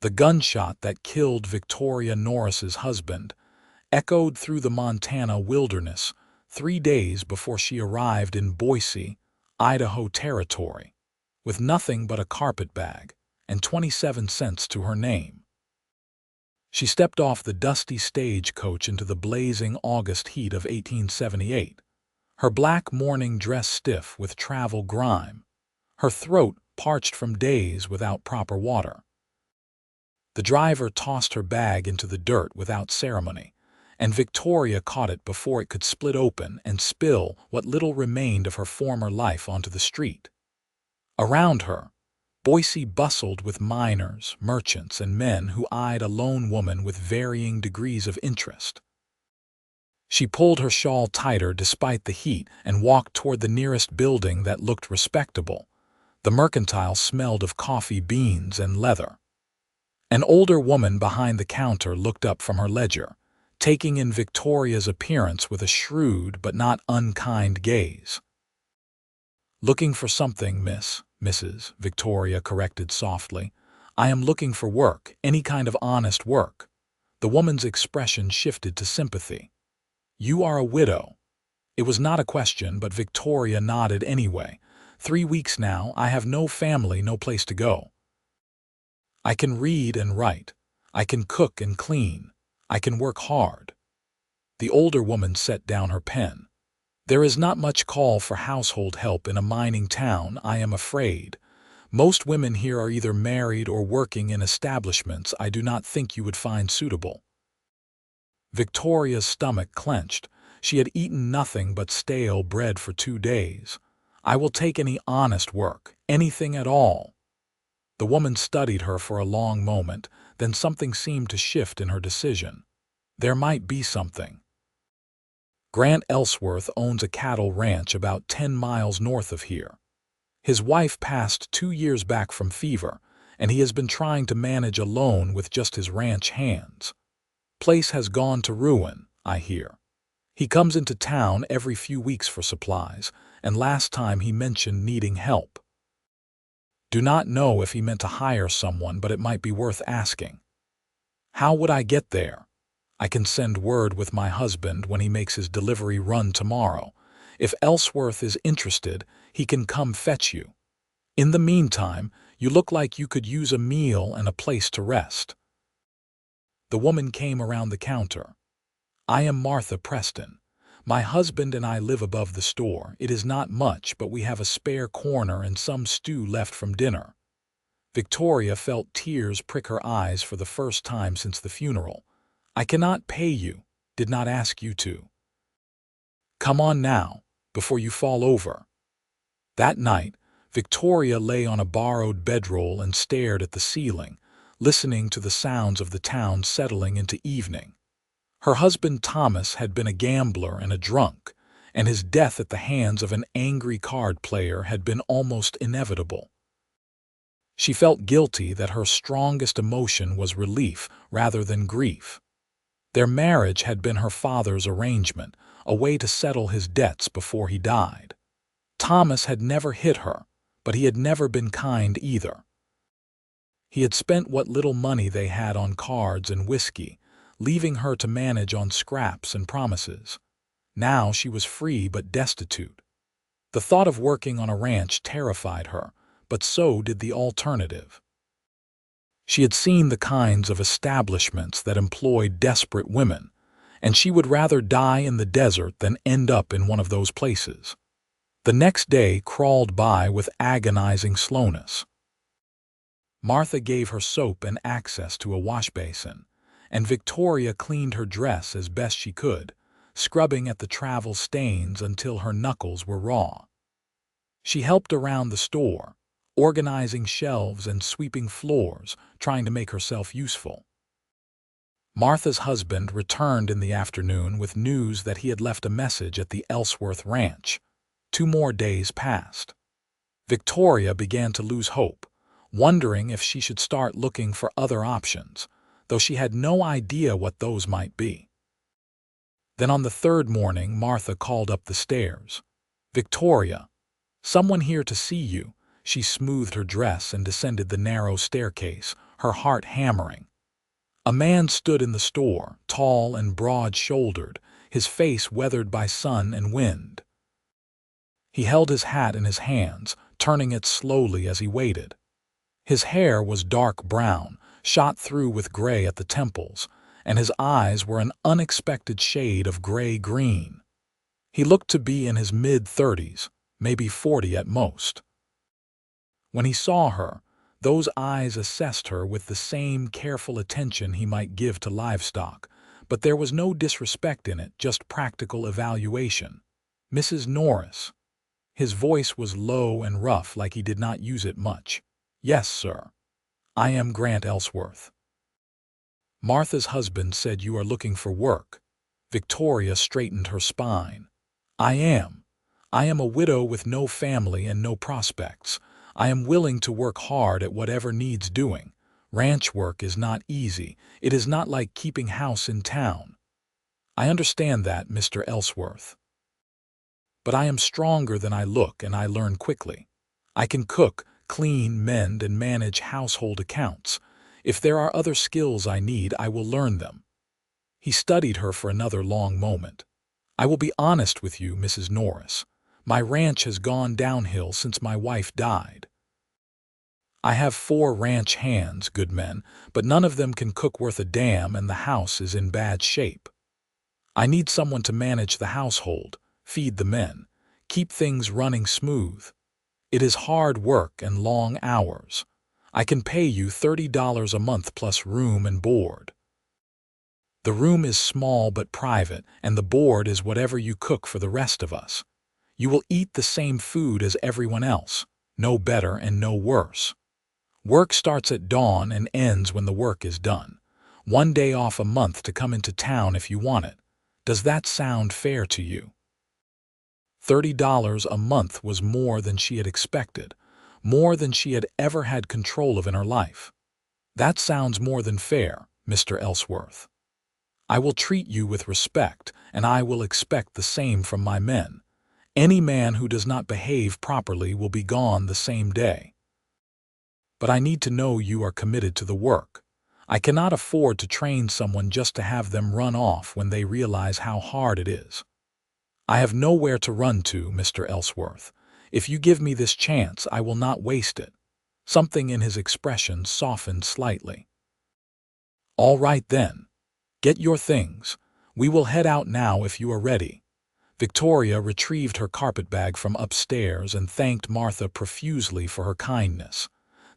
The gunshot that killed Victoria Norris's husband echoed through the Montana wilderness 3 days before she arrived in Boise, Idaho Territory, with nothing but a carpet bag and 27 cents to her name. She stepped off the dusty stagecoach into the blazing August heat of 1878, her black mourning dress stiff with travel grime, her throat parched from days without proper water. The driver tossed her bag into the dirt without ceremony, and Victoria caught it before it could split open and spill what little remained of her former life onto the street. Around her, Boise bustled with miners, merchants, and men who eyed a lone woman with varying degrees of interest. She pulled her shawl tighter despite the heat and walked toward the nearest building that looked respectable. The mercantile smelled of coffee beans and leather. An older woman behind the counter looked up from her ledger, taking in Victoria's appearance with a shrewd but not unkind gaze. "Looking for something, Mrs. Victoria corrected softly. "I am looking for work, any kind of honest work." The woman's expression shifted to sympathy. "You are a widow." It was not a question, but Victoria nodded anyway. 3 weeks now, I have no family, no place to go. I can read and write. I can cook and clean. I can work hard." The older woman set down her pen. "There is not much call for household help in a mining town, I am afraid. Most women here are either married or working in establishments I do not think you would find suitable." Victoria's stomach clenched. She had eaten nothing but stale bread for 2 days. "I will take any honest work, anything at all." The woman studied her for a long moment, then something seemed to shift in her decision. There might be something. Grant Elsworth owns a cattle ranch about 10 miles north of here. His wife passed 2 years back from fever, and he has been trying to manage alone with just his ranch hands. Place has gone to ruin, I hear. He comes into town every few weeks for supplies, and last time he mentioned needing help. Do not know if he meant to hire someone, but it might be worth asking. How would I get there? I can send word with my husband when he makes his delivery run tomorrow. If Elsworth is interested, he can come fetch you. In the meantime, you look like you could use a meal and a place to rest." The woman came around the counter. "I am Martha Preston. My husband and I live above the store. It is not much, but we have a spare corner and some stew left from dinner." Victoria felt tears prick her eyes for the first time since the funeral. "I cannot pay you, did not ask you to. Come on now, before you fall over." That night, Victoria lay on a borrowed bedroll and stared at the ceiling, listening to the sounds of the town settling into evening. Her husband Thomas had been a gambler and a drunk, and his death at the hands of an angry card player had been almost inevitable. She felt guilty that her strongest emotion was relief rather than grief. Their marriage had been her father's arrangement, a way to settle his debts before he died. Thomas had never hit her, but he had never been kind either. He had spent what little money they had on cards and whiskey, leaving her to manage on scraps and promises. Now she was free but destitute. The thought of working on a ranch terrified her, but so did the alternative. She had seen the kinds of establishments that employed desperate women, and she would rather die in the desert than end up in one of those places. The next day crawled by with agonizing slowness. Martha gave her soap and access to a wash basin, and Victoria cleaned her dress as best she could, scrubbing at the travel stains until her knuckles were raw. She helped around the store, organizing shelves and sweeping floors, trying to make herself useful. Martha's husband returned in the afternoon with news that he had left a message at the Elsworth ranch. 2 more days passed. Victoria began to lose hope, wondering if she should start looking for other options, though she had no idea what those might be. Then on the 3rd morning, Martha called up the stairs. "Victoria, someone here to see you." She smoothed her dress and descended the narrow staircase, her heart hammering. A man stood in the store, tall and broad-shouldered, his face weathered by sun and wind. He held his hat in his hands, turning it slowly as he waited. His hair was dark brown, shot through with gray at the temples, and his eyes were an unexpected shade of gray-green. He looked to be in his mid-30s, maybe 40 at most. When he saw her, those eyes assessed her with the same careful attention he might give to livestock, but there was no disrespect in it, just practical evaluation. "Mrs. Norris." His voice was low and rough, like he did not use it much. "Yes, sir. I am Grant Elsworth." "Martha's husband said you are looking for work." Victoria straightened her spine. "I am. I am a widow with no family and no prospects. I am willing to work hard at whatever needs doing. Ranch work is not easy. It is not like keeping house in town." "I understand that, Mr. Elsworth. But I am stronger than I look, and I learn quickly. I can cook, clean, mend, and manage household accounts. If there are other skills I need, I will learn them." He studied her for another long moment. "I will be honest with you, Mrs. Norris. My ranch has gone downhill since my wife died. I have 4 ranch hands, good men, but none of them can cook worth a damn, and the house is in bad shape. I need someone to manage the household, feed the men, keep things running smooth. It is hard work and long hours. I can pay you $30 a month plus room and board. The room is small but private, and the board is whatever you cook for the rest of us. You will eat the same food as everyone else, no better and no worse. Work starts at dawn and ends when the work is done. 1 day off a month to come into town if you want it. Does that sound fair to you?" $30 a month was more than she had expected, more than she had ever had control of in her life. "That sounds more than fair, Mr. Elsworth. I will treat you with respect, and I will expect the same from my men. Any man who does not behave properly will be gone the same day. But I need to know you are committed to the work. I cannot afford to train someone just to have them run off when they realize how hard it is. I have nowhere to run to, Mr. Elsworth. If you give me this chance, I will not waste it." Something in his expression softened slightly. "All right then. Get your things. We will head out now if you are ready." Victoria retrieved her carpetbag from upstairs and thanked Martha profusely for her kindness.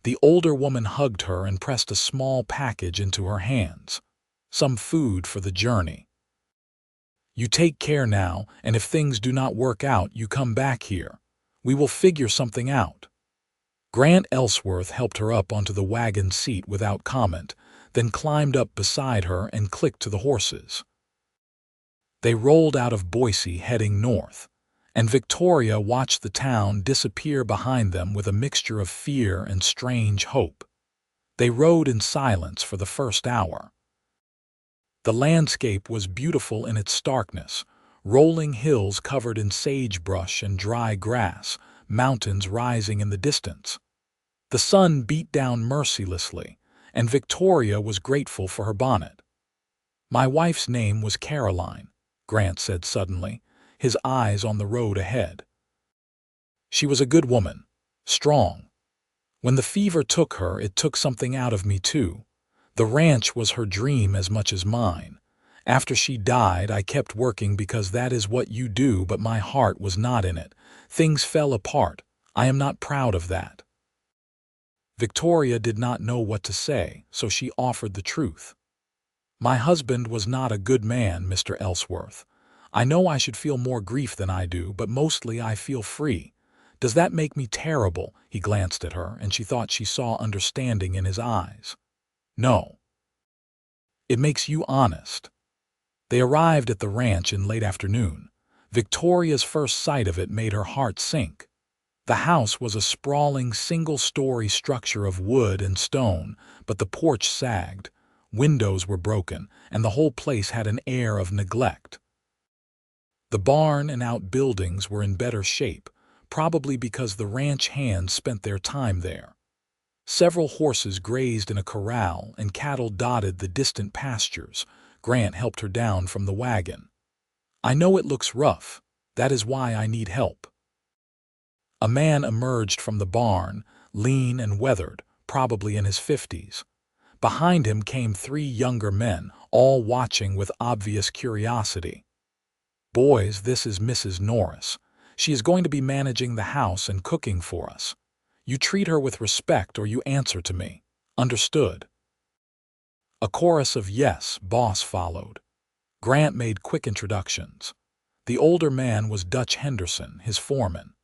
The older woman hugged her and pressed a small package into her hands. "Some food for the journey. You take care now, and if things do not work out, you come back here. We will figure something out." Grant Elsworth helped her up onto the wagon seat without comment, then climbed up beside her and clicked to the horses. They rolled out of Boise heading north, and Victoria watched the town disappear behind them with a mixture of fear and strange hope. They rode in silence for the first hour. The landscape was beautiful in its starkness, rolling hills covered in sagebrush and dry grass, mountains rising in the distance. The sun beat down mercilessly, and Victoria was grateful for her bonnet. "My wife's name was Caroline," Grant said suddenly, his eyes on the road ahead. "She was a good woman, strong. When the fever took her, it took something out of me too. The ranch was her dream as much as mine. After she died, I kept working because that is what you do, but my heart was not in it. Things fell apart. I am not proud of that." Victoria did not know what to say, so she offered the truth. "My husband was not a good man, Mr. Elsworth. I know I should feel more grief than I do, but mostly I feel free. Does that make me terrible?" He glanced at her, and she thought she saw understanding in his eyes. "No. It makes you honest." They arrived at the ranch in late afternoon. Victoria's first sight of it made her heart sink. The house was a sprawling single-story structure of wood and stone, but the porch sagged, windows were broken, and the whole place had an air of neglect. The barn and outbuildings were in better shape, probably because the ranch hands spent their time there. Several horses grazed in a corral and cattle dotted the distant pastures. Grant helped her down from the wagon. "I know it looks rough. That is why I need help." A man emerged from the barn, lean and weathered, probably in his 50s. Behind him came 3 younger men, all watching with obvious curiosity. "Boys, this is Mrs. Norris. She is going to be managing the house and cooking for us. You treat her with respect or you answer to me. Understood?" A chorus of "Yes, boss" followed. Grant made quick introductions. The older man was Dutch Henderson, his foreman.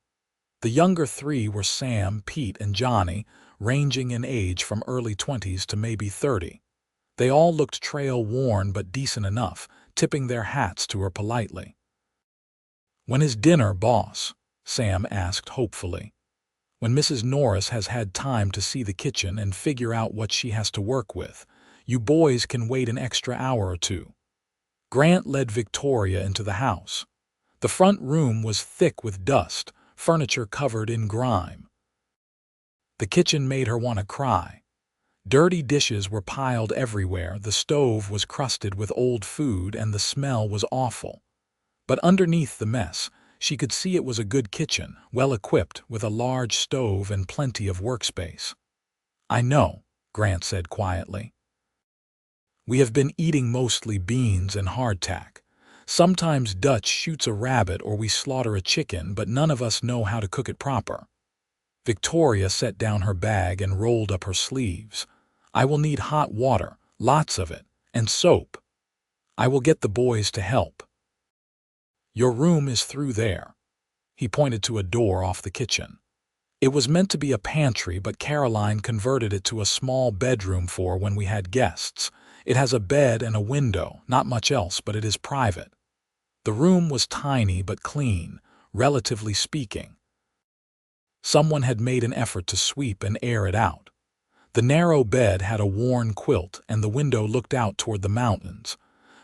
The younger 3 were Sam, Pete, and Johnny, ranging in age from early 20s to maybe 30. They all looked trail-worn but decent enough, tipping their hats to her politely. "When is dinner, boss?" Sam asked hopefully. "When Mrs. Norris has had time to see the kitchen and figure out what she has to work with. You boys can wait an extra hour or 2. Grant led Victoria into the house. The front room was thick with dust, furniture covered in grime. The kitchen made her want to cry. Dirty dishes were piled everywhere, the stove was crusted with old food, and the smell was awful. But underneath the mess, she could see it was a good kitchen, well equipped with a large stove and plenty of workspace. "I know," Grant said quietly. "We have been eating mostly beans and hardtack. Sometimes Dutch shoots a rabbit or we slaughter a chicken, but none of us know how to cook it proper." Victoria set down her bag and rolled up her sleeves. "I will need hot water, lots of it, and soap. I will get the boys to help. Your room is through there." He pointed to a door off the kitchen. It was meant to be a pantry, but Caroline converted it to a small bedroom for when we had guests. It has a bed and a window, not much else, but it is private. The room was tiny but clean, relatively speaking. Someone had made an effort to sweep and air it out. The narrow bed had a worn quilt and the window looked out toward the mountains.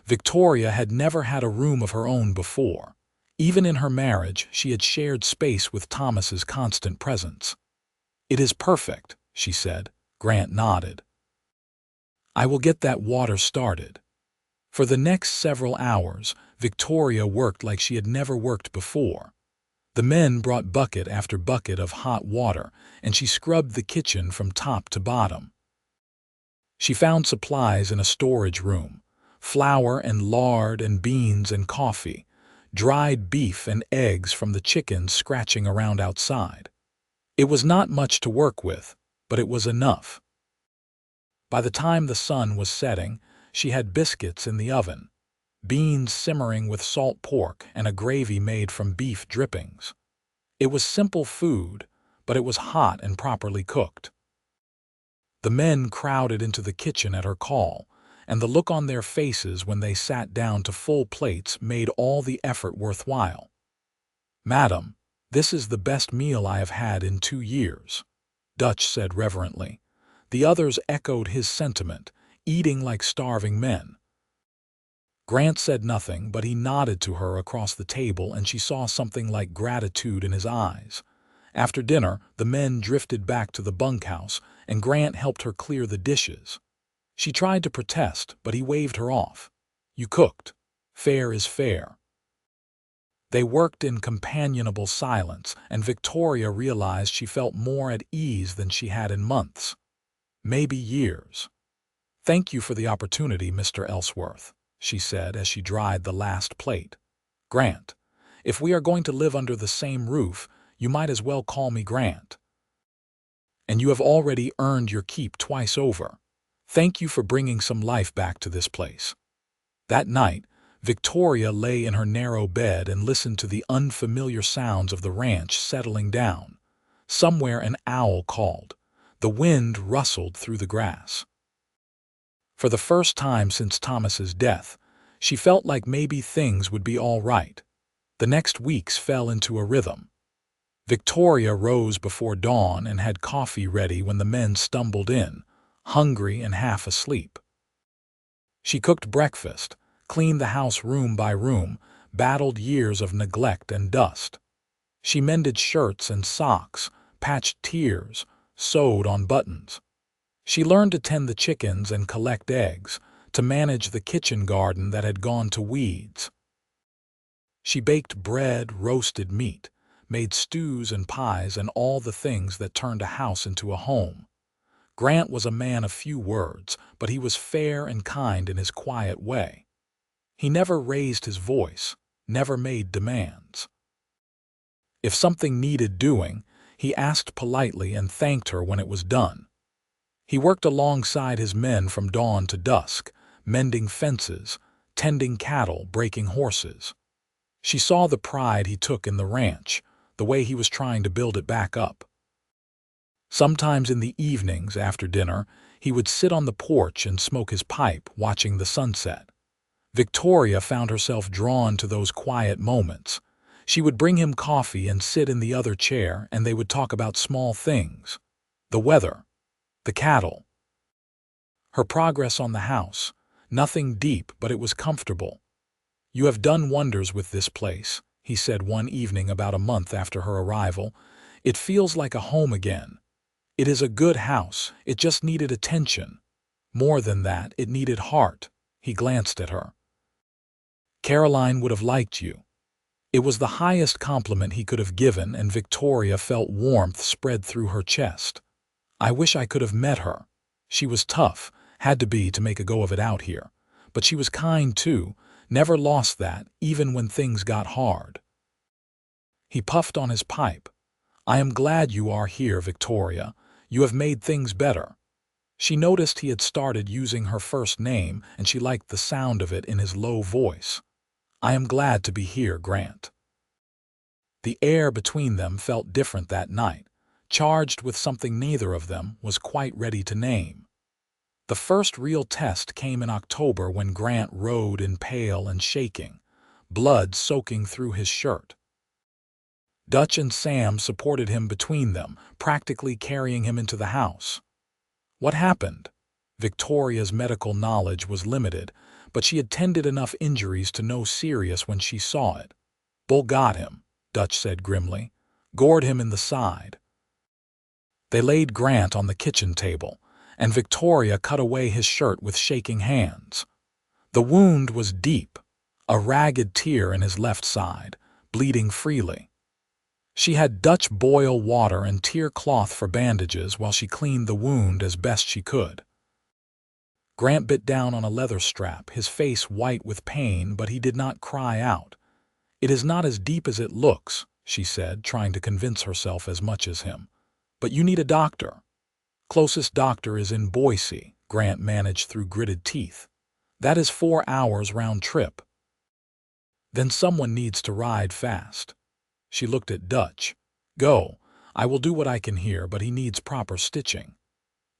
Victoria had never had a room of her own before. Even in her marriage, she had shared space with Thomas's constant presence. "It is perfect," she said. Grant nodded. "I will get that water started." For the next several hours, Victoria worked like she had never worked before. The men brought bucket after bucket of hot water, and she scrubbed the kitchen from top to bottom. She found supplies in a storage room: flour and lard and beans and coffee, dried beef and eggs from the chickens scratching around outside. It was not much to work with, but it was enough. By the time the sun was setting, she had biscuits in the oven, beans simmering with salt pork, and a gravy made from beef drippings. It was simple food, but it was hot and properly cooked. The men crowded into the kitchen at her call, and the look on their faces when they sat down to full plates made all the effort worthwhile. "Madam, this is the best meal I have had in 2 years," Dutch said reverently. The others echoed his sentiment, eating like starving men. Grant said nothing, but he nodded to her across the table, and she saw something like gratitude in his eyes. After dinner, the men drifted back to the bunkhouse, and Grant helped her clear the dishes. She tried to protest, but he waved her off. "You cooked. Fair is fair." They worked in companionable silence, and Victoria realized she felt more at ease than she had in months, maybe years. "Thank you for the opportunity, Mr. Elsworth," she said as she dried the last plate. "Grant, if we are going to live under the same roof, you might as well call me Grant. And you have already earned your keep twice over. Thank you for bringing some life back to this place." That night, Victoria lay in her narrow bed and listened to the unfamiliar sounds of the ranch settling down. Somewhere an owl called. The wind rustled through the grass. For the first time since Thomas's death, she felt like maybe things would be all right. The next weeks fell into a rhythm. Victoria rose before dawn and had coffee ready when the men stumbled in, hungry and half asleep. She cooked breakfast, cleaned the house room by room, battled years of neglect and dust. She mended shirts and socks, patched tears, sewed on buttons. She learned to tend the chickens and collect eggs, to manage the kitchen garden that had gone to weeds. She baked bread, roasted meat, made stews and pies and all the things that turned a house into a home. Grant was a man of few words, but he was fair and kind in his quiet way. He never raised his voice, never made demands. If something needed doing, he asked politely and thanked her when it was done. He worked alongside his men from dawn to dusk, mending fences, tending cattle, breaking horses. She saw the pride he took in the ranch, the way he was trying to build it back up. Sometimes in the evenings after dinner, he would sit on the porch and smoke his pipe, watching the sunset. Victoria found herself drawn to those quiet moments. She would bring him coffee and sit in the other chair, and they would talk about small things. The weather, the cattle, her progress on the house. Nothing deep, but it was comfortable. "You have done wonders with this place," he said one evening about a month after her arrival. "It feels like a home again. It is a good house, it just needed attention. More than that, it needed heart." He glanced at her. "Caroline would have liked you." It was the highest compliment he could have given, and Victoria felt warmth spread through her chest. "I wish I could have met her. She was tough, had to be to make a go of it out here. But she was kind too, never lost that, even when things got hard." He puffed on his pipe. "I am glad you are here, Victoria. You have made things better." She noticed he had started using her first name, and she liked the sound of it in his low voice. "I am glad to be here, Grant." The air between them felt different that night, charged with something neither of them was quite ready to name. The first real test came in October when Grant rode in pale and shaking, blood soaking through his shirt. Dutch and Sam supported him between them, practically carrying him into the house. What happened? Victoria's medical knowledge was limited, but she had tended enough injuries to know serious when she saw it. "Bull got him," Dutch said grimly. "Gored him in the side." They laid Grant on the kitchen table, and Victoria cut away his shirt with shaking hands. The wound was deep, a ragged tear in his left side, bleeding freely. She had Dutch boil water and tear cloth for bandages while she cleaned the wound as best she could. Grant bit down on a leather strap, his face white with pain, but he did not cry out. "It is not as deep as it looks," she said, trying to convince herself as much as him. "But you need a doctor." "Closest doctor is in Boise," Grant managed through gritted teeth. "That is 4 hours round trip." "Then someone needs to ride fast." She looked at Dutch. "Go. I will do what I can here, but he needs proper stitching."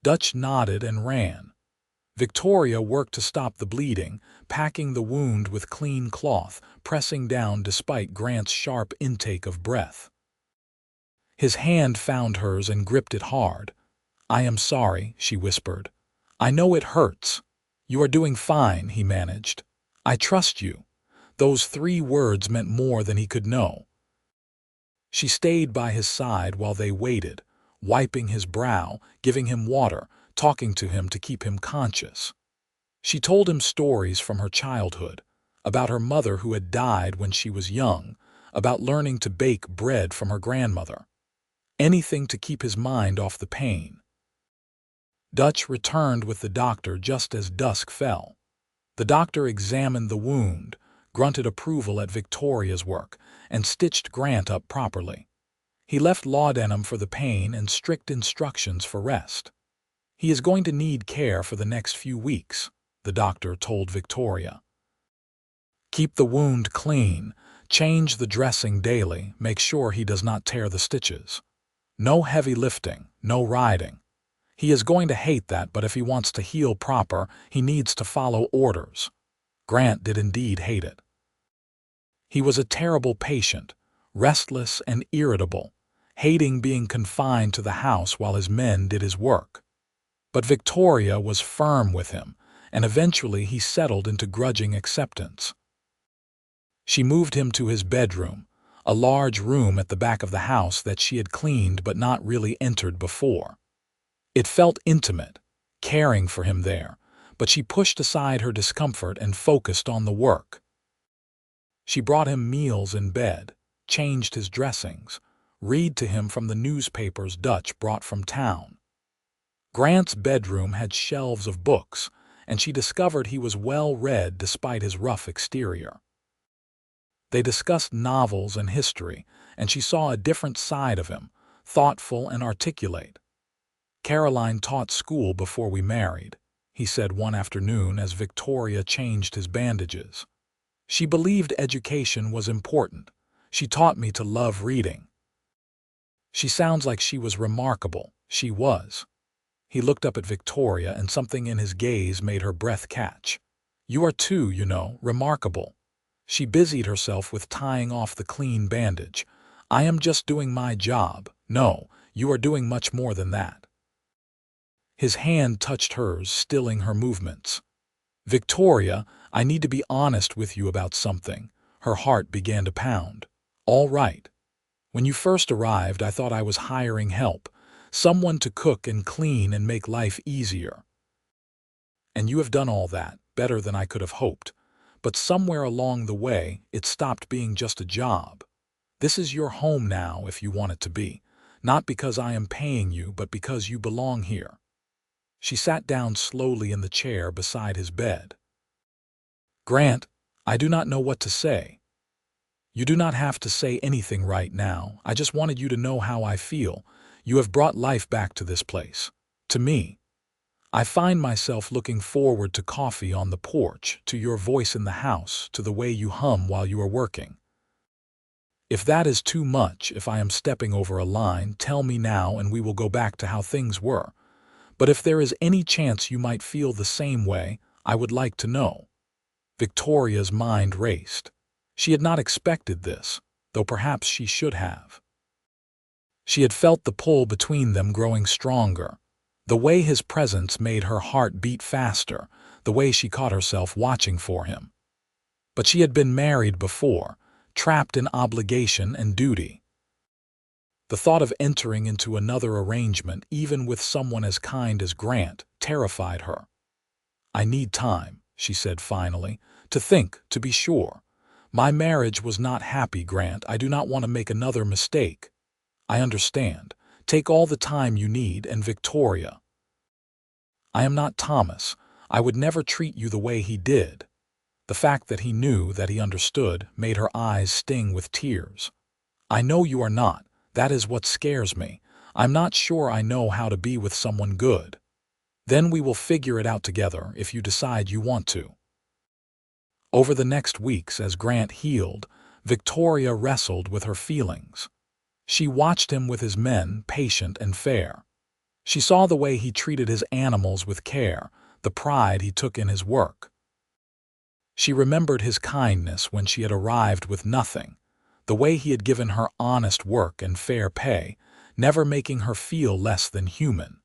Dutch nodded and ran. Victoria worked to stop the bleeding, packing the wound with clean cloth, pressing down despite Grant's sharp intake of breath. His hand found hers and gripped it hard. "I am sorry," she whispered. "I know it hurts." "You are doing fine," he managed. "I trust you." Those 3 words meant more than he could know. She stayed by his side while they waited, wiping his brow, giving him water, talking to him to keep him conscious. She told him stories from her childhood, about her mother who had died when she was young, about learning to bake bread from her grandmother. Anything to keep his mind off the pain. Dutch returned with the doctor just as dusk fell. The doctor examined the wound, grunted approval at Victoria's work, and stitched Grant up properly. He left laudanum for the pain and strict instructions for rest. "He is going to need care for the next few weeks," the doctor told Victoria. "Keep the wound clean, change the dressing daily, make sure he does not tear the stitches. No heavy lifting, no riding. He is going to hate that, but if he wants to heal proper, he needs to follow orders." Grant did indeed hate it. He was a terrible patient, restless and irritable, hating being confined to the house while his men did his work. But Victoria was firm with him, and eventually he settled into grudging acceptance. She moved him to his bedroom, a large room at the back of the house that she had cleaned but not really entered before. It felt intimate, caring for him there, but she pushed aside her discomfort and focused on the work. She brought him meals in bed, changed his dressings, read to him from the newspapers Dutch brought from town. Grant's bedroom had shelves of books, and she discovered he was well read despite his rough exterior. They discussed novels and history, and she saw a different side of him, thoughtful and articulate. "Caroline taught school before we married," he said one afternoon as Victoria changed his bandages. "She believed education was important. She taught me to love reading." "She sounds like she was remarkable." She was. He looked up at Victoria, and something in his gaze made her breath catch. "You are too, you know, remarkable." She busied herself with tying off the clean bandage. "I am just doing my job." "No, you are doing much more than that." His hand touched hers, stilling her movements. "Victoria, I need to be honest with you about something." Her heart began to pound. "All right. When you first arrived, I thought I was hiring help, someone to cook and clean and make life easier. And you have done all that, better than I could have hoped. But somewhere along the way, it stopped being just a job. This is your home now if you want it to be, not because I am paying you, but because you belong here." She sat down slowly in the chair beside his bed. "Grant, I do not know what to say." "You do not have to say anything right now. I just wanted you to know how I feel. You have brought life back to this place. To me. I find myself looking forward to coffee on the porch, to your voice in the house, to the way you hum while you are working. If that is too much, if I am stepping over a line, tell me now and we will go back to how things were. But if there is any chance you might feel the same way, I would like to know." Victoria's mind raced. She had not expected this, though perhaps she should have. She had felt the pull between them growing stronger. The way his presence made her heart beat faster, the way she caught herself watching for him. But she had been married before, trapped in obligation and duty. The thought of entering into another arrangement, even with someone as kind as Grant, terrified her. "I need time," she said finally, "to think, to be sure. My marriage was not happy, Grant. I do not want to make another mistake." "I understand. Take all the time you need." And Victoria, "I am not Thomas. I would never treat you the way he did." The fact that he knew, that he understood, made her eyes sting with tears. "I know you are not. That is what scares me. I'm not sure I know how to be with someone good. Then we will figure it out together if you decide you want to." Over the next weeks, as Grant healed, Victoria wrestled with her feelings. She watched him with his men, patient and fair. She saw the way he treated his animals with care, the pride he took in his work. She remembered his kindness when she had arrived with nothing, the way he had given her honest work and fair pay, never making her feel less than human.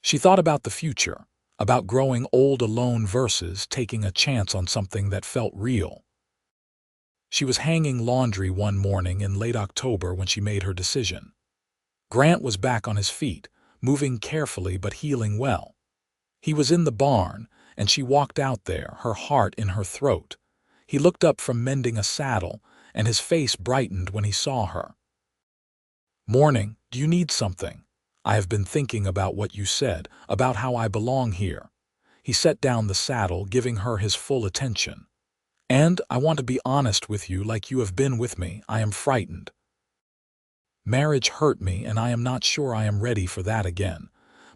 She thought about the future, about growing old alone versus taking a chance on something that felt real. She was hanging laundry one morning in late October when she made her decision. Grant was back on his feet, moving carefully but healing well. He was in the barn, and she walked out there, her heart in her throat. He looked up from mending a saddle, and his face brightened when he saw her. "Morning, do you need something? I have been thinking about what you said, about how I belong here." He set down the saddle, giving her his full attention. "And I want to be honest with you like you have been with me. I am frightened. Marriage hurt me, and I am not sure I am ready for that again.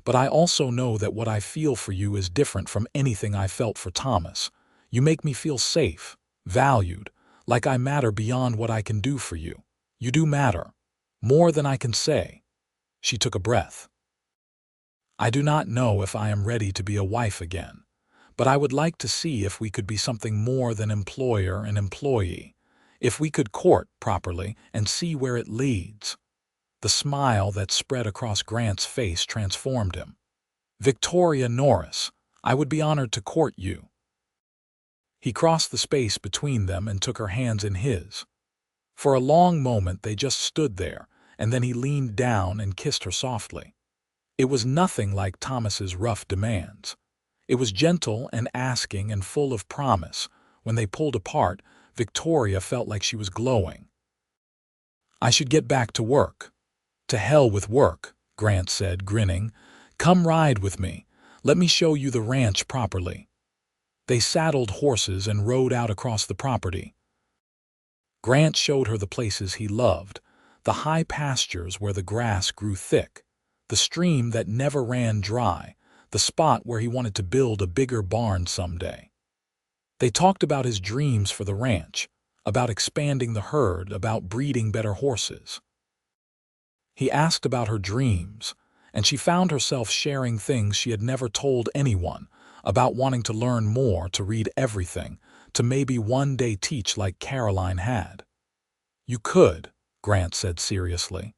But I also know that what I feel for you is different from anything I felt for Thomas. You make me feel safe, valued, like I matter beyond what I can do for you. You do matter. More than I can say." She took a breath. "I do not know if I am ready to be a wife again, but I would like to see if we could be something more than employer and employee, if we could court properly and see where it leads." The smile that spread across Grant's face transformed him. "Victoria Norris, I would be honored to court you." He crossed the space between them and took her hands in his. For a long moment they just stood there, and then he leaned down and kissed her softly. It was nothing like Thomas's rough demands. It was gentle and asking and full of promise. When they pulled apart, Victoria felt like she was glowing. "I should get back to work." "To hell with work," Grant said, grinning. "Come ride with me. Let me show you the ranch properly." They saddled horses and rode out across the property. Grant showed her the places he loved, the high pastures where the grass grew thick, the stream that never ran dry, the spot where he wanted to build a bigger barn someday. They talked about his dreams for the ranch, about expanding the herd, about breeding better horses. He asked about her dreams, and she found herself sharing things she had never told anyone, about wanting to learn more, to read everything, to maybe one day teach like Caroline had. "You could," Grant said seriously.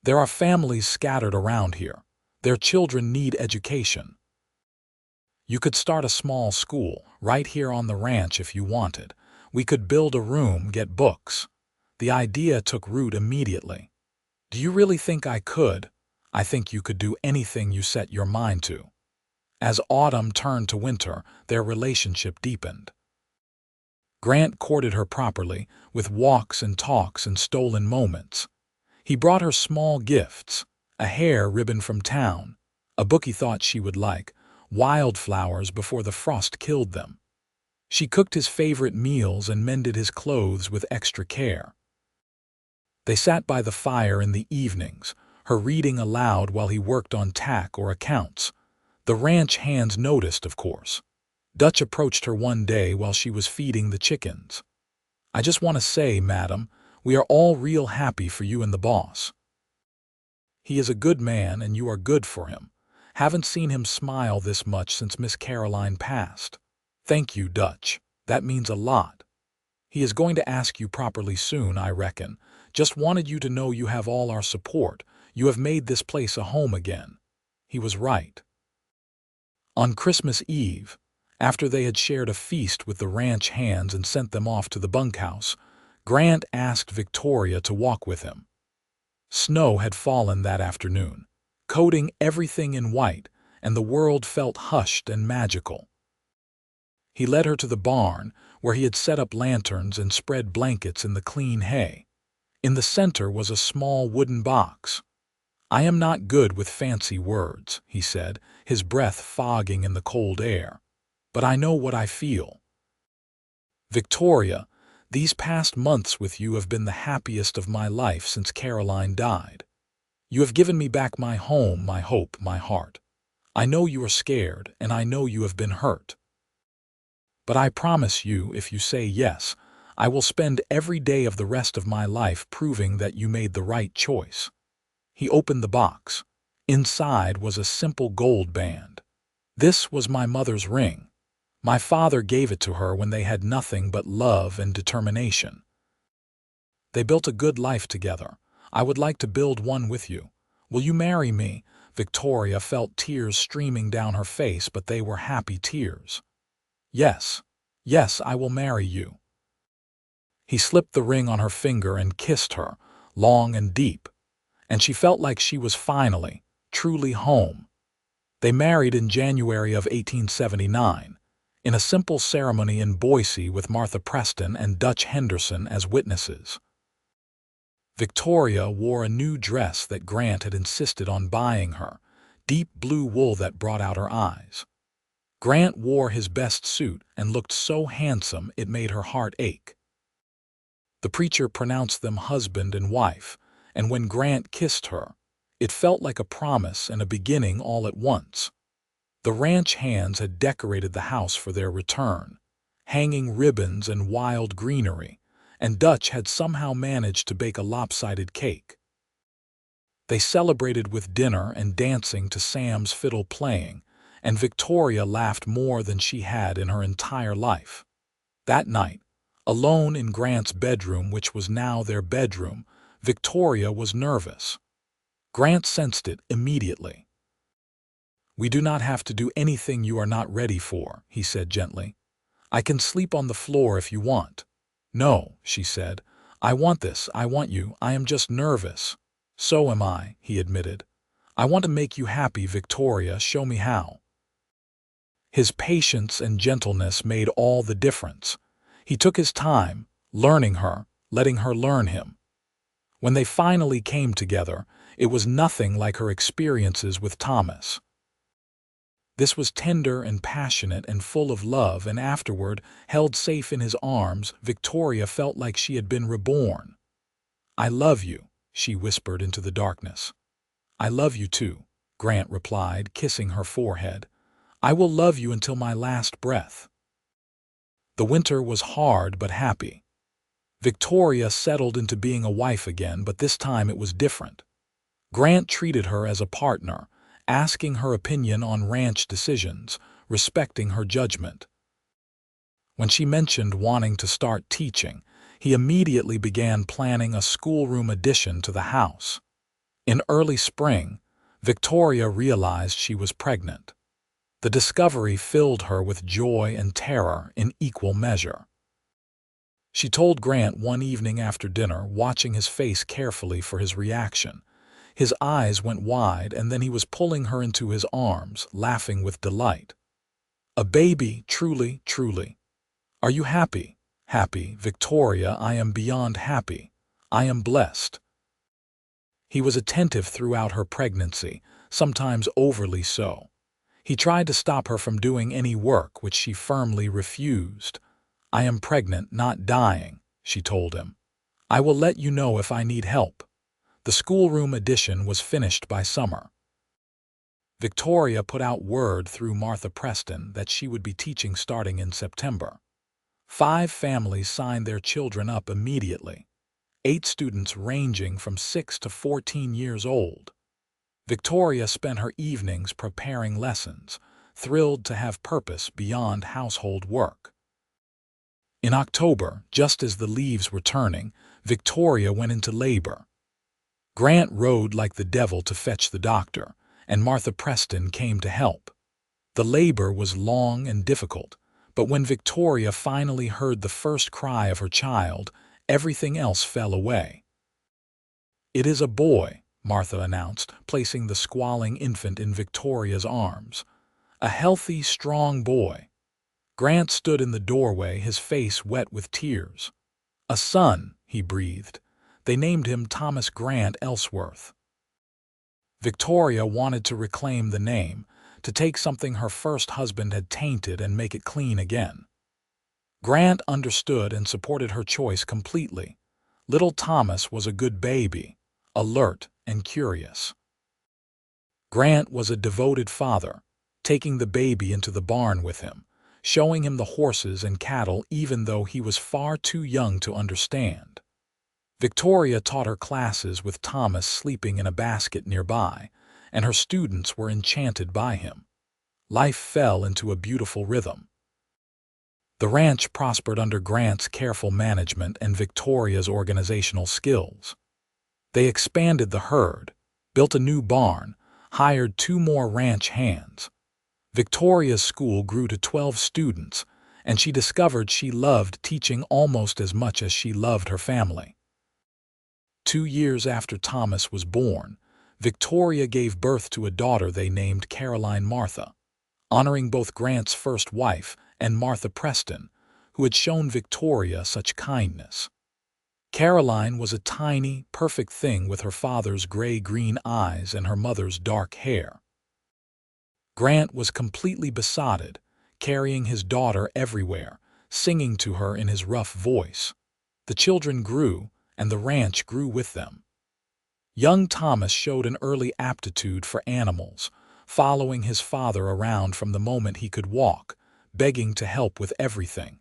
"There are families scattered around here. Their children need education. You could start a small school right here on the ranch if you wanted. We could build a room, get books." The idea took root immediately. "Do you really think I could?" "I think you could do anything you set your mind to." As autumn turned to winter, their relationship deepened. Grant courted her properly, with walks and talks and stolen moments. He brought her small gifts, a hair ribbon from town, a book he thought she would like, wildflowers before the frost killed them. She cooked his favorite meals and mended his clothes with extra care. They sat by the fire in the evenings, her reading aloud while he worked on tack or accounts. The ranch hands noticed, of course. Dutch approached her one day while she was feeding the chickens. "I just want to say, madam, we are all real happy for you and the boss. He is a good man and you are good for him. Haven't seen him smile this much since Miss Caroline passed." "Thank you, Dutch. That means a lot. He is going to ask you properly soon, I reckon. Just wanted you to know you have all our support. You have made this place a home again." He was right. On Christmas Eve, after they had shared a feast with the ranch hands and sent them off to the bunkhouse, Grant asked Victoria to walk with him. Snow had fallen that afternoon, coating everything in white, and the world felt hushed and magical. He led her to the barn, where he had set up lanterns and spread blankets in the clean hay. In the center was a small wooden box. "I am not good with fancy words," he said, his breath fogging in the cold air. "But I know what I feel. Victoria, these past months with you have been the happiest of my life since Caroline died. You have given me back my home, my hope, my heart. I know you are scared, and I know you have been hurt. But I promise you, if you say yes, I will spend every day of the rest of my life proving that you made the right choice." He opened the box. Inside was a simple gold band. "This was my mother's ring. My father gave it to her when they had nothing but love and determination. They built a good life together. I would like to build one with you. Will you marry me?" Victoria felt tears streaming down her face, but they were happy tears. "Yes, yes, I will marry you." He slipped the ring on her finger and kissed her, long and deep, and she felt like she was finally, truly home. They married in January of 1879, in a simple ceremony in Boise with Martha Preston and Dutch Henderson as witnesses. Victoria wore a new dress that Grant had insisted on buying her, deep blue wool that brought out her eyes. Grant wore his best suit and looked so handsome it made her heart ache. The preacher pronounced them husband and wife, and when Grant kissed her, it felt like a promise and a beginning all at once. The ranch hands had decorated the house for their return, hanging ribbons and wild greenery, and Dutch had somehow managed to bake a lopsided cake. They celebrated with dinner and dancing to Sam's fiddle playing, and Victoria laughed more than she had in her entire life. That night, alone in Grant's bedroom, which was now their bedroom, Victoria was nervous. Grant sensed it immediately. "We do not have to do anything you are not ready for," he said gently. "I can sleep on the floor if you want." "No," she said. "I want this, I want you, I am just nervous." "So am I," he admitted. "I want to make you happy, Victoria. Show me how." His patience and gentleness made all the difference. He took his time, learning her, letting her learn him. When they finally came together, it was nothing like her experiences with Thomas. This was tender and passionate and full of love, and afterward, held safe in his arms, Victoria felt like she had been reborn. "I love you," she whispered into the darkness. "I love you too," Grant replied, kissing her forehead. "I will love you until my last breath." The winter was hard but happy. Victoria settled into being a wife again, but this time it was different. Grant treated her as a partner, asking her opinion on ranch decisions, respecting her judgment. When she mentioned wanting to start teaching, he immediately began planning a schoolroom addition to the house. In early spring, Victoria realized she was pregnant. The discovery filled her with joy and terror in equal measure. She told Grant one evening after dinner, watching his face carefully for his reaction. His eyes went wide, and then he was pulling her into his arms, laughing with delight. "A baby, truly, truly. Are you happy?" "Happy, Victoria, I am beyond happy. I am blessed." He was attentive throughout her pregnancy, sometimes overly so. He tried to stop her from doing any work, which she firmly refused. "I am pregnant, not dying," she told him. "I will let you know if I need help." The schoolroom addition was finished by summer. Victoria put out word through Martha Preston that she would be teaching starting in September. 5 families signed their children up immediately. 8 students ranging from 6 to 14 years old. Victoria spent her evenings preparing lessons, thrilled to have purpose beyond household work. In October, just as the leaves were turning, Victoria went into labor. Grant rode like the devil to fetch the doctor, and Martha Preston came to help. The labor was long and difficult, but when Victoria finally heard the first cry of her child, everything else fell away. "It is a boy," Martha announced, placing the squalling infant in Victoria's arms. "A healthy, strong boy." Grant stood in the doorway, his face wet with tears. "A son," he breathed. They named him Thomas Grant Elsworth. Victoria wanted to reclaim the name, to take something her first husband had tainted and make it clean again. Grant understood and supported her choice completely. Little Thomas was a good baby, alert and curious. Grant was a devoted father, taking the baby into the barn with him, showing him the horses and cattle even though he was far too young to understand. Victoria taught her classes with Thomas sleeping in a basket nearby, and her students were enchanted by him. Life fell into a beautiful rhythm. The ranch prospered under Grant's careful management and Victoria's organizational skills. They expanded the herd, built a new barn, hired 2 more ranch hands. Victoria's school grew to 12 students, and she discovered she loved teaching almost as much as she loved her family. 2 years after Thomas was born, Victoria gave birth to a daughter they named Caroline Martha, honoring both Grant's first wife and Martha Preston, who had shown Victoria such kindness. Caroline was a tiny, perfect thing with her father's gray-green eyes and her mother's dark hair. Grant was completely besotted, carrying his daughter everywhere, singing to her in his rough voice. The children grew, and the ranch grew with them. Young Thomas showed an early aptitude for animals, following his father around from the moment he could walk, begging to help with everything.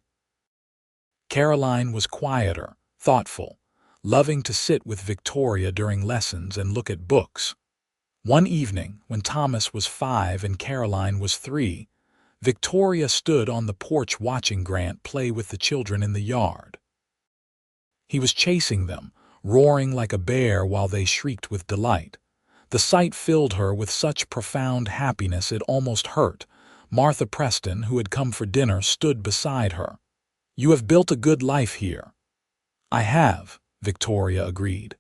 Caroline was quieter, thoughtful, loving to sit with Victoria during lessons and look at books. One evening, when Thomas was 5 and Caroline was 3, Victoria stood on the porch watching Grant play with the children in the yard. He was chasing them, roaring like a bear while they shrieked with delight. The sight filled her with such profound happiness it almost hurt. Martha Preston, who had come for dinner, stood beside her. "You have built a good life here." "I have," Victoria agreed.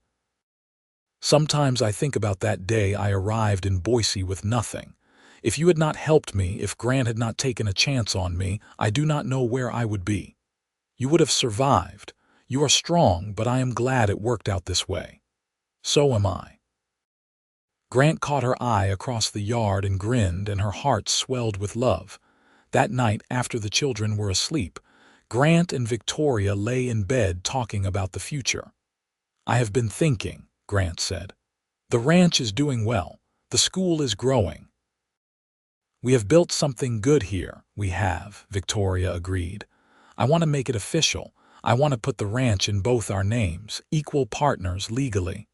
Sometimes I think about that day I arrived in Boise with nothing. If you had not helped me, if Grant had not taken a chance on me, I do not know where I would be. You would have survived. You are strong, but I am glad it worked out this way. So am I." Grant caught her eye across the yard and grinned, and her heart swelled with love. That night, after the children were asleep, Grant and Victoria lay in bed talking about the future. "I have been thinking," Grant said. "The ranch is doing well. The school is growing. We have built something good here." "We have," Victoria agreed. "I want to make it official. I want to put the ranch in both our names, equal partners legally."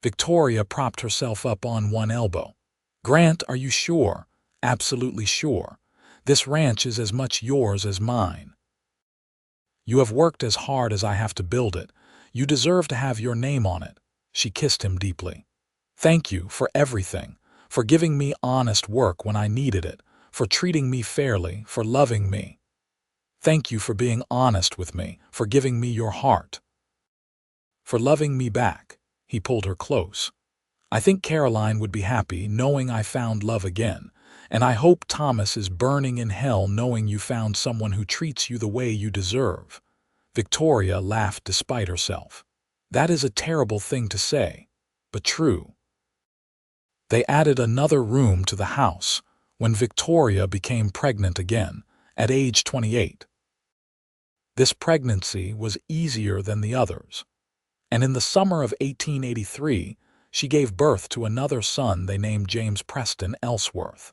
Victoria propped herself up on one elbow. "Grant, are you sure?" "Absolutely sure. This ranch is as much yours as mine. You have worked as hard as I have to build it. You deserve to have your name on it." She kissed him deeply. "Thank you for everything, for giving me honest work when I needed it, for treating me fairly, for loving me. Thank you for being honest with me, for giving me your heart, for loving me back." He pulled her close. "I think Caroline would be happy knowing I found love again, and I hope Thomas is burning in hell knowing you found someone who treats you the way you deserve." Victoria laughed despite herself. "That is a terrible thing to say, but true." They added another room to the house when Victoria became pregnant again, at age 28. This pregnancy was easier than the others, and in the summer of 1883, she gave birth to another son they named James Preston Elsworth,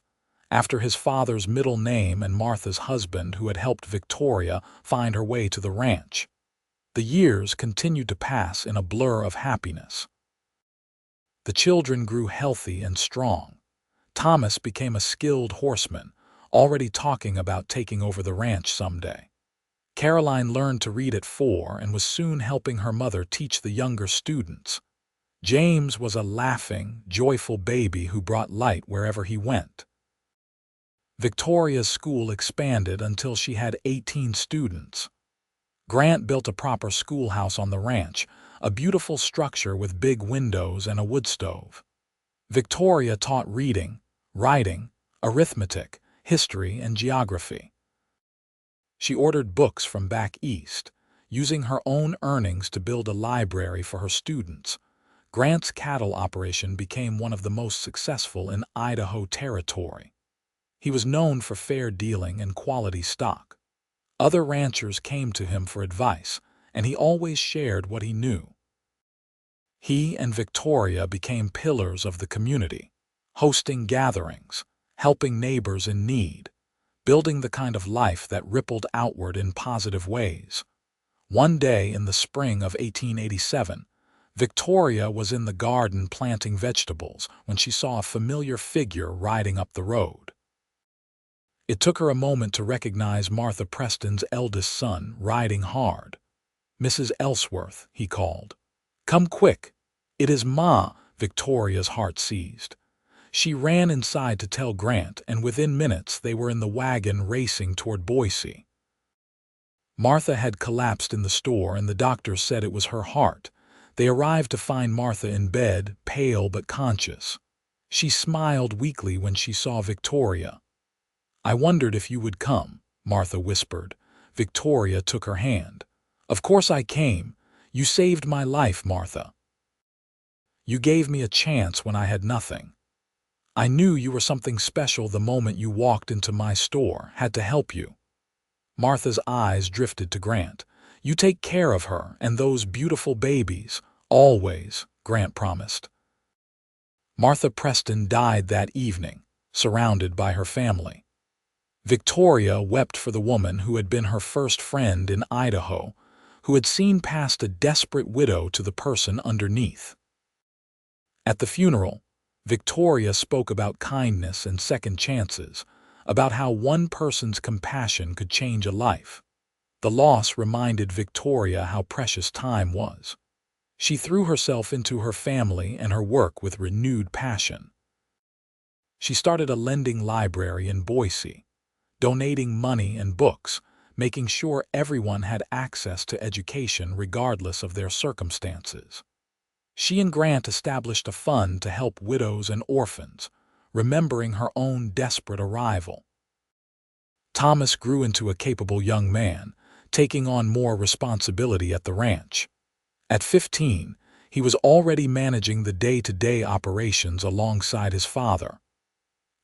after his father's middle name and Martha's husband who had helped Victoria find her way to the ranch. The years continued to pass in a blur of happiness. The children grew healthy and strong. Thomas became a skilled horseman, already talking about taking over the ranch someday. Caroline learned to read at 4 and was soon helping her mother teach the younger students. James was a laughing, joyful baby who brought light wherever he went. Victoria's school expanded until she had 18 students. Grant built a proper schoolhouse on the ranch, a beautiful structure with big windows and a wood stove. Victoria taught reading, writing, arithmetic, history, and geography. She ordered books from back east, using her own earnings to build a library for her students. Grant's cattle operation became one of the most successful in Idaho Territory. He was known for fair dealing and quality stock. Other ranchers came to him for advice, and he always shared what he knew. He and Victoria became pillars of the community, hosting gatherings, helping neighbors in need, building the kind of life that rippled outward in positive ways. One day in the spring of 1887, Victoria was in the garden planting vegetables when she saw a familiar figure riding up the road. It took her a moment to recognize Martha Preston's eldest son riding hard. "Mrs. Elsworth," he called. "Come quick. It is Ma." Victoria's heart seized. She ran inside to tell Grant, and within minutes they were in the wagon racing toward Boise. Martha had collapsed in the store, and the doctor said it was her heart. They arrived to find Martha in bed, pale but conscious. She smiled weakly when she saw Victoria. "I wondered if you would come," Martha whispered. Victoria took her hand. "Of course I came. You saved my life, Martha. You gave me a chance when I had nothing. I knew you were something special the moment you walked into my store, had to help you." Martha's eyes drifted to Grant. "You take care of her and those beautiful babies, always," Grant promised. Martha Preston died that evening, surrounded by her family. Victoria wept for the woman who had been her first friend in Idaho, who had seen past a desperate widow to the person underneath. At the funeral, Victoria spoke about kindness and second chances, about how one person's compassion could change a life. The loss reminded Victoria how precious time was. She threw herself into her family and her work with renewed passion. She started a lending library in Boise, donating money and books, making sure everyone had access to education regardless of their circumstances. She and Grant established a fund to help widows and orphans, remembering her own desperate arrival. Thomas grew into a capable young man, taking on more responsibility at the ranch. At 15, he was already managing the day-to-day operations alongside his father.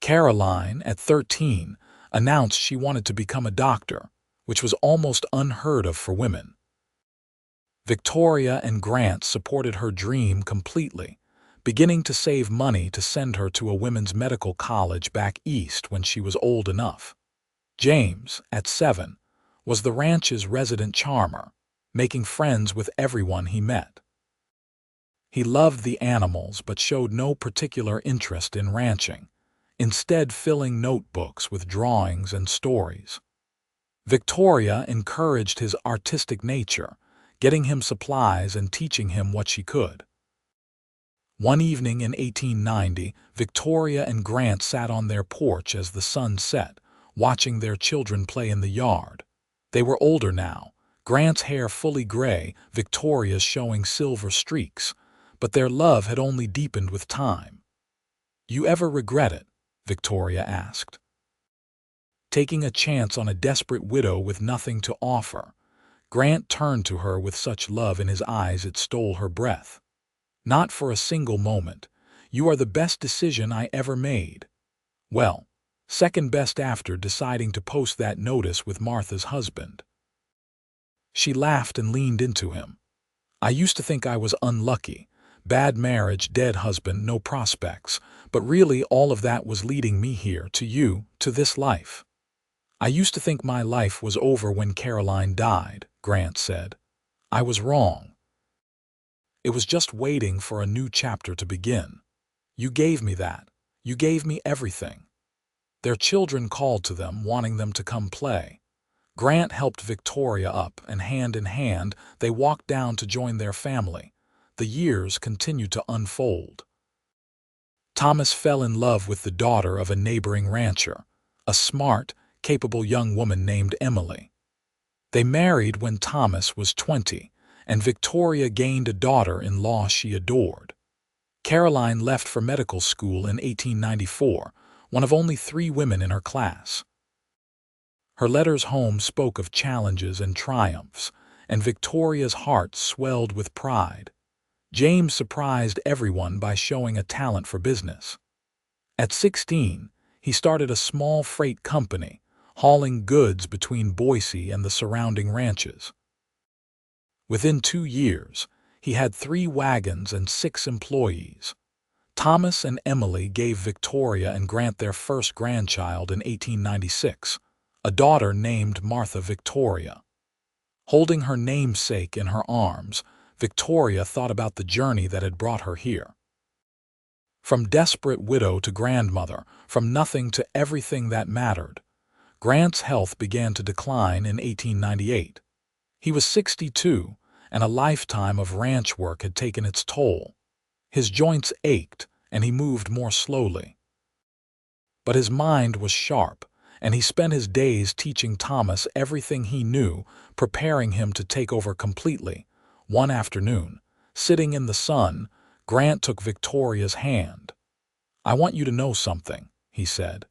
Caroline, at 13, announced she wanted to become a doctor, which was almost unheard of for women. Victoria and Grant supported her dream completely, beginning to save money to send her to a women's medical college back east when she was old enough. James, at 7, was the ranch's resident charmer, making friends with everyone he met. He loved the animals but showed no particular interest in ranching, instead filling notebooks with drawings and stories. Victoria encouraged his artistic nature, getting him supplies and teaching him what she could. One evening in 1890, Victoria and Grant sat on their porch as the sun set, watching their children play in the yard. They were older now, Grant's hair fully gray, Victoria's showing silver streaks, but their love had only deepened with time. "You ever regret it?" Victoria asked. Taking a chance on a desperate widow with nothing to offer, Grant turned to her with such love in his eyes it stole her breath. "Not for a single moment. You are the best decision I ever made." "Well, second best after deciding to post that notice with Martha's husband." She laughed and leaned into him. "I used to think I was unlucky. Bad marriage, dead husband, no prospects. But really all of that was leading me here, to you, to this life." "I used to think my life was over when Caroline died," Grant said. "I was wrong. It was just waiting for a new chapter to begin. You gave me that. You gave me everything." Their children called to them, wanting them to come play. Grant helped Victoria up, and hand in hand, they walked down to join their family. The years continued to unfold. Thomas fell in love with the daughter of a neighboring rancher, a smart, capable young woman named Emily. They married when Thomas was 20, and Victoria gained a daughter-in-law she adored. Caroline left for medical school in 1894, one of only 3 women in her class. Her letters home spoke of challenges and triumphs, and Victoria's heart swelled with pride. James surprised everyone by showing a talent for business. At 16, he started a small freight company, hauling goods between Boise and the surrounding ranches. Within 2 years, he had 3 wagons and 6 employees. Thomas and Emily gave Victoria and Grant their first grandchild in 1896, a daughter named Martha Victoria. Holding her namesake in her arms, Victoria thought about the journey that had brought her here. From desperate widow to grandmother, from nothing to everything that mattered, Grant's health began to decline in 1898. He was 62, and a lifetime of ranch work had taken its toll. His joints ached, and he moved more slowly. But his mind was sharp, and he spent his days teaching Thomas everything he knew, preparing him to take over completely. One afternoon, sitting in the sun, Grant took Victoria's hand. "I want you to know something," he said.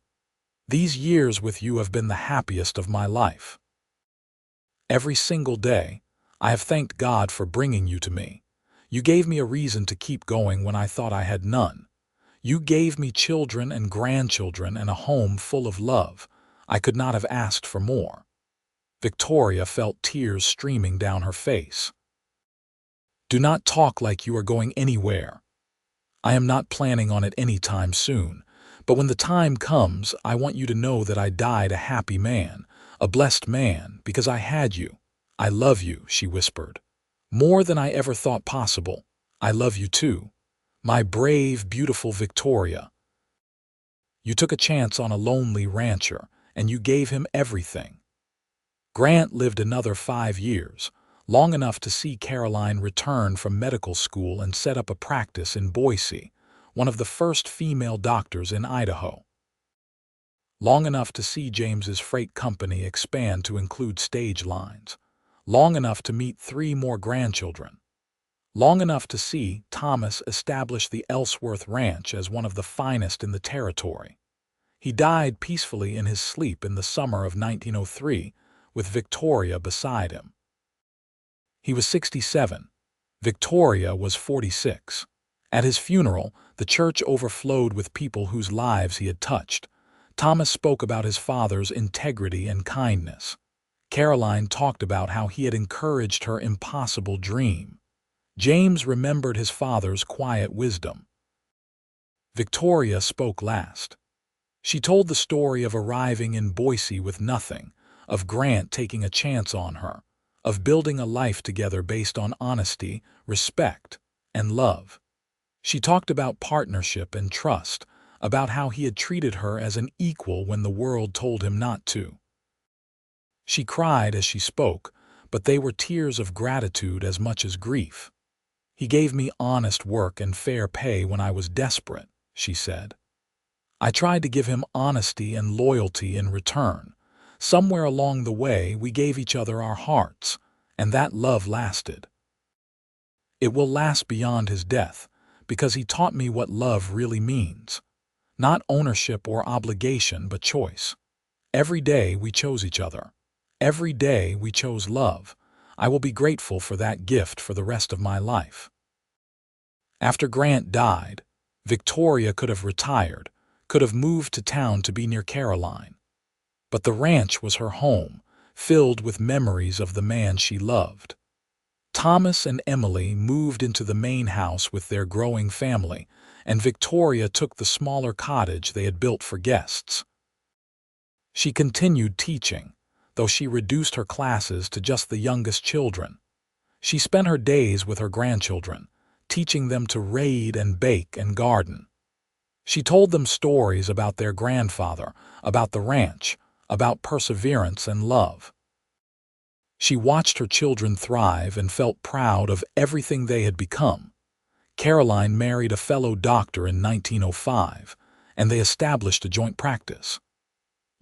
"These years with you have been the happiest of my life. Every single day, I have thanked God for bringing you to me. You gave me a reason to keep going when I thought I had none. You gave me children and grandchildren and a home full of love. I could not have asked for more." Victoria felt tears streaming down her face. "Do not talk like you are going anywhere. I am not planning on it any time soon, but when the time comes, I want you to know that I died a happy man, a blessed man, because I had you. I love you," she whispered. "More than I ever thought possible. I love you too. My brave, beautiful Victoria. You took a chance on a lonely rancher, and you gave him everything." Grant lived another 5 years, long enough to see Caroline return from medical school and set up a practice in Boise, one of the first female doctors in Idaho. Long enough to see James's freight company expand to include stage lines. Long enough to meet 3 more grandchildren. long enough to see Thomas establish the Elsworth Ranch as one of the finest in the territory. He died peacefully in his sleep in the summer of 1903, with Victoria beside him. He was 67. Victoria was 46. At his funeral, the church overflowed with people whose lives he had touched. Thomas spoke about his father's integrity and kindness. Caroline talked about how he had encouraged her impossible dream. James remembered his father's quiet wisdom. Victoria spoke last. She told the story of arriving in Boise with nothing, of Grant taking a chance on her, of building a life together based on honesty, respect, and love. She talked about partnership and trust, about how he had treated her as an equal when the world told him not to. She cried as she spoke, but they were tears of gratitude as much as grief. "He gave me honest work and fair pay when I was desperate," she said. "I tried to give him honesty and loyalty in return. Somewhere along the way, we gave each other our hearts, and that love lasted. It will last beyond his death, because he taught me what love really means. Not ownership or obligation, but choice. Every day we chose each other. Every day we chose love. I will be grateful for that gift for the rest of my life." After Grant died, Victoria could have retired, could have moved to town to be near Caroline. But the ranch was her home, filled with memories of the man she loved. Thomas and Emily moved into the main house with their growing family, and Victoria took the smaller cottage they had built for guests. She continued teaching, though she reduced her classes to just the youngest children. She spent her days with her grandchildren, teaching them to read and bake and garden. She told them stories about their grandfather, about the ranch, about perseverance and love. She watched her children thrive and felt proud of everything they had become. Caroline married a fellow doctor in 1905, and they established a joint practice.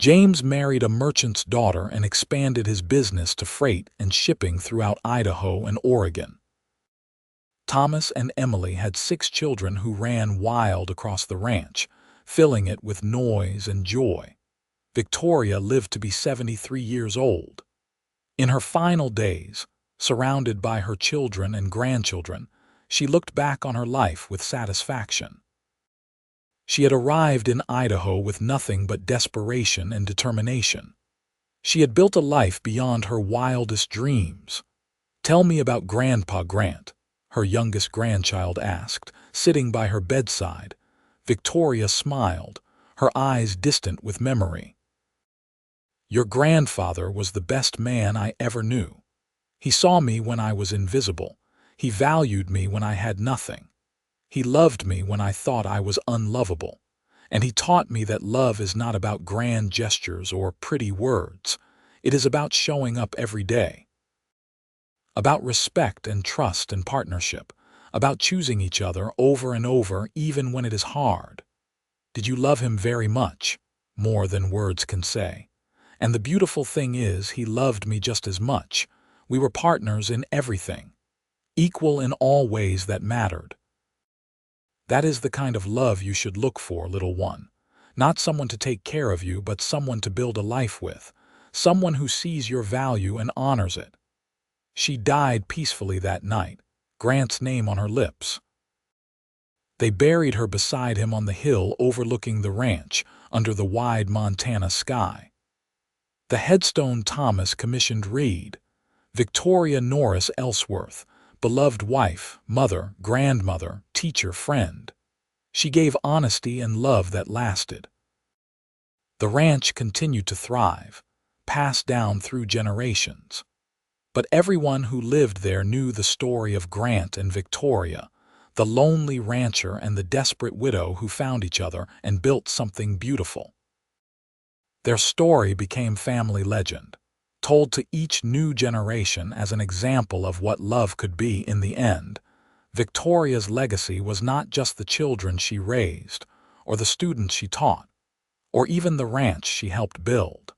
James married a merchant's daughter and expanded his business to freight and shipping throughout Idaho and Oregon. Thomas and Emily had 6 children who ran wild across the ranch, filling it with noise and joy. Victoria lived to be 73 years old. In her final days, surrounded by her children and grandchildren, she looked back on her life with satisfaction. She had arrived in Idaho with nothing but desperation and determination. She had built a life beyond her wildest dreams. "Tell me about Grandpa Grant," her youngest grandchild asked, sitting by her bedside. Victoria smiled, her eyes distant with memory. "Your grandfather was the best man I ever knew. He saw me when I was invisible. He valued me when I had nothing. He loved me when I thought I was unlovable. And he taught me that love is not about grand gestures or pretty words. It is about showing up every day. About respect and trust and partnership. About choosing each other over and over even when it is hard. Did you love him very much? More than words can say. And the beautiful thing is, he loved me just as much. We were partners in everything. Equal in all ways that mattered. That is the kind of love you should look for, little one. Not someone to take care of you, but someone to build a life with. Someone who sees your value and honors it." She died peacefully that night, Grant's name on her lips. They buried her beside him on the hill overlooking the ranch, under the wide Montana sky. The headstone Thomas commissioned read, "Victoria Norris Elsworth, beloved wife, mother, grandmother, teacher, friend. She gave honesty and love that lasted." The ranch continued to thrive, passed down through generations. But everyone who lived there knew the story of Grant and Victoria, the lonely rancher and the desperate widow who found each other and built something beautiful. Their story became family legend, told to each new generation as an example of what love could be in the end. Victoria's legacy was not just the children she raised, or the students she taught, or even the ranch she helped build.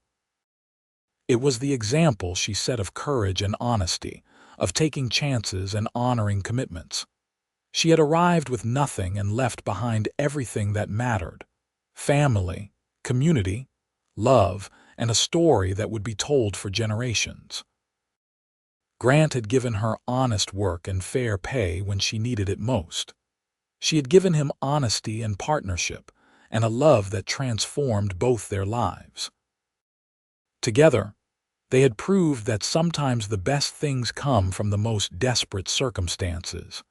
It was the example she set of courage and honesty, of taking chances and honoring commitments. She had arrived with nothing and left behind everything that mattered: family, community, love, and a story that would be told for generations. Grant had given her honest work and fair pay when she needed it most. She had given him honesty and partnership, and a love that transformed both their lives. Together, they had proved that sometimes the best things come from the most desperate circumstances,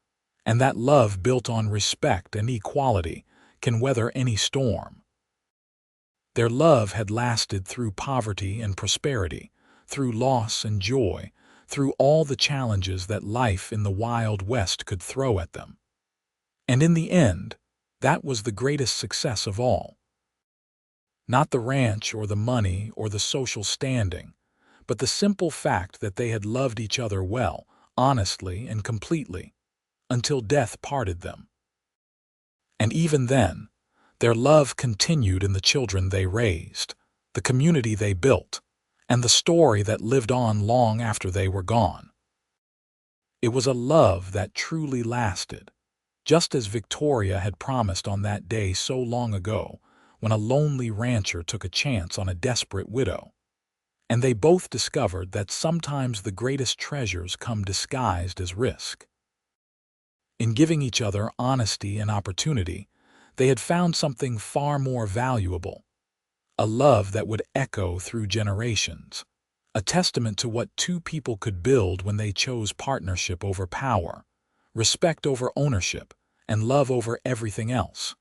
and that love built on respect and equality can weather any storm. Their love had lasted through poverty and prosperity, through loss and joy, through all the challenges that life in the Wild West could throw at them. And in the end, that was the greatest success of all. Not the ranch or the money or the social standing, but the simple fact that they had loved each other well, honestly and completely, until death parted them. And even then, their love continued in the children they raised, the community they built, and the story that lived on long after they were gone. It was a love that truly lasted, just as Victoria had promised on that day so long ago when a lonely rancher took a chance on a desperate widow. And they both discovered that sometimes the greatest treasures come disguised as risk. In giving each other honesty and opportunity, they had found something far more valuable: a love that would echo through generations, a testament to what two people could build when they chose partnership over power, respect over ownership, and love over everything else.